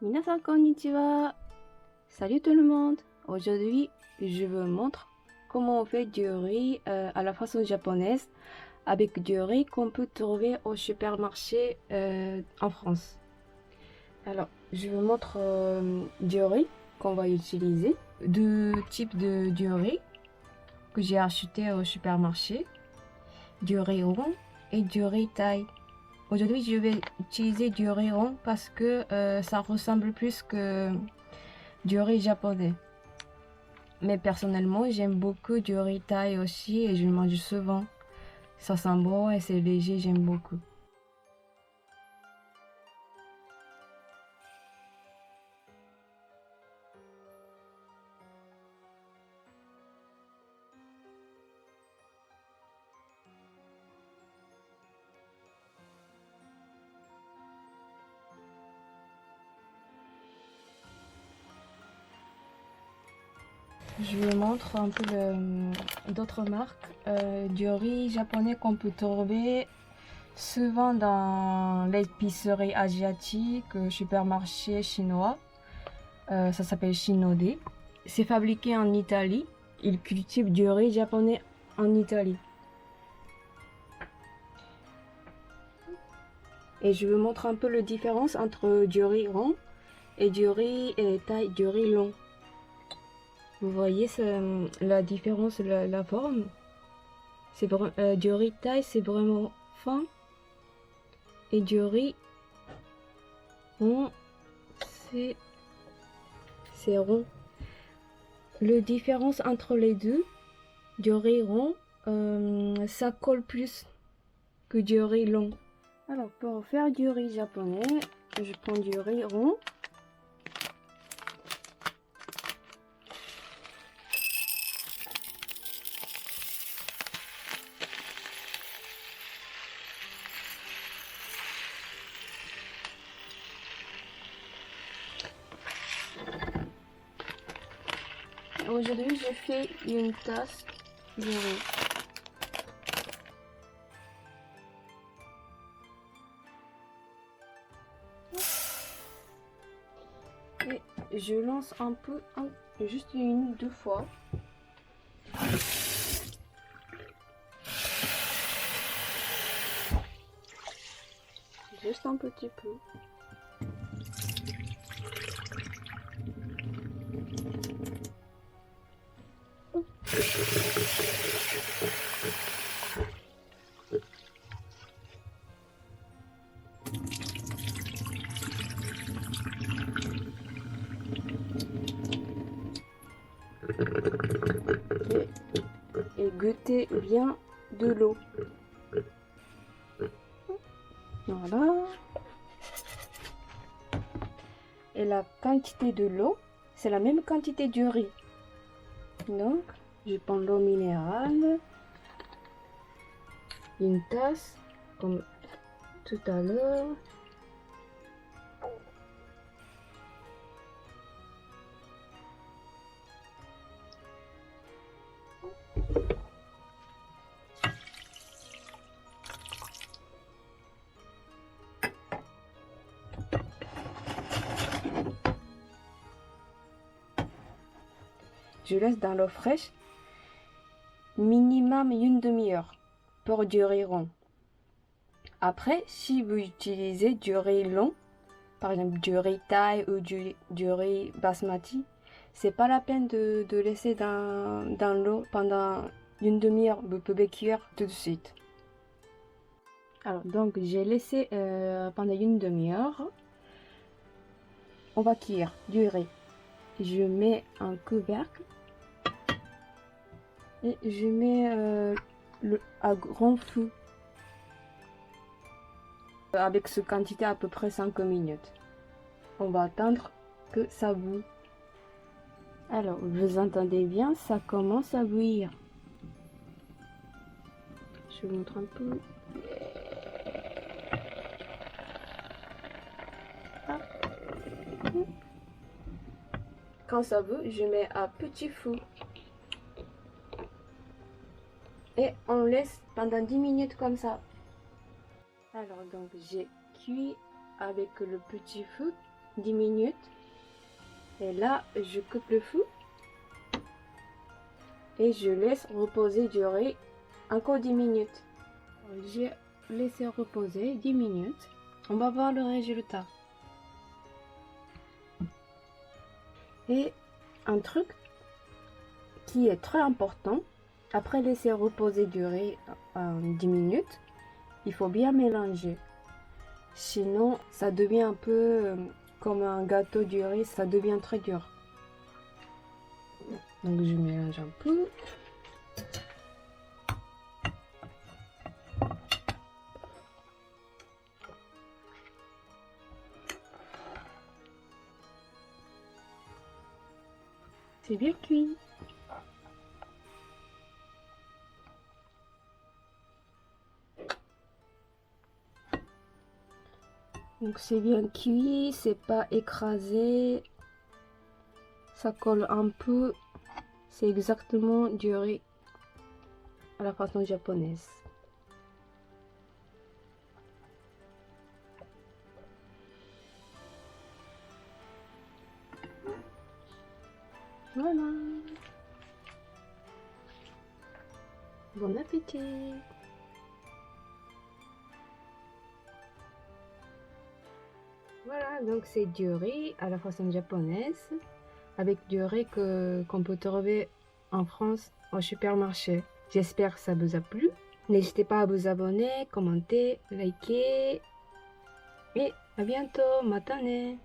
Minasan konnichiwa. Salut tout le monde. Aujourd'hui, je vous montre comment on fait du riz à la façon japonaise avec du riz qu'on peut trouver au supermarché en France. Alors, je vous montre du riz qu'on va utiliser. Deux types du riz que j'ai acheté au supermarché. Du riz rond et du riz thaï. Aujourd'hui, je vais utiliser du riz rond parce que ça ressemble plus que du riz japonais. Mais personnellement, j'aime beaucoup du riz thaï aussi et je le mange souvent. Ça sent bon et c'est léger, j'aime beaucoup. Je vous montre un peu d'autres marques du riz japonais qu'on peut trouver souvent dans l'épicerie asiatique, supermarché chinois. Ça s'appelle Shinode. C'est fabriqué en Italie. Ils cultivent du riz japonais en Italie. Et je vous montre un peu la différence entre du riz rond et du riz thaï, du riz long. Vous voyez la différence, la forme. Du riz thaï, c'est vraiment fin. Et du riz rond, c'est rond. La différence entre les deux, du riz rond, ça colle plus que du riz long. Alors, pour faire du riz japonais, je prends du riz rond. Aujourd'hui, je fais une tasse de riz. Et je lance un peu, juste une ou deux fois. Juste un petit peu. Et goûtez bien de l'eau. Voilà. Et la quantité de l'eau, c'est la même quantité du riz. Donc, je prends l'eau minérale, une tasse, comme tout à l'heure. Je laisse dans l'eau fraîche minimum une demi-heure pour du riz rond. Après, si vous utilisez du riz long, par exemple du riz thaï ou du riz basmati, c'est pas la peine de laisser dans l'eau pendant une demi-heure. Vous pouvez cuire tout de suite. Alors donc j'ai laissé pendant une demi-heure. On va cuire du riz. Je mets un couvercle et je mets à grand feu avec ce quantité à peu près 5 minutes. On va attendre que ça bout. Alors vous entendez bien, ça commence à bouillir. Je vous montre un peu. Ah. Quand ça bout, je mets à petit feu. Et on laisse pendant 10 minutes comme ça. Alors donc j'ai cuit avec le petit feu 10 minutes. Et là, je coupe le feu. Et je laisse reposer durer encore 10 minutes. J'ai laissé reposer 10 minutes. On va voir le résultat. Et un truc qui est très important, après laisser reposer durer 10 minutes, il faut bien mélanger. Sinon, ça devient un peu comme un gâteau du riz, ça devient très dur. Donc je mélange un peu. C'est bien cuit. Donc c'est bien cuit, c'est pas écrasé. Ça colle un peu. C'est exactement du riz à la façon japonaise. Voilà. Bon appétit. Voilà, donc c'est du riz à la façon japonaise, avec du riz qu'on peut trouver en France au supermarché. J'espère que ça vous a plu. N'hésitez pas à vous abonner, commenter, liker. Et à bientôt, matane.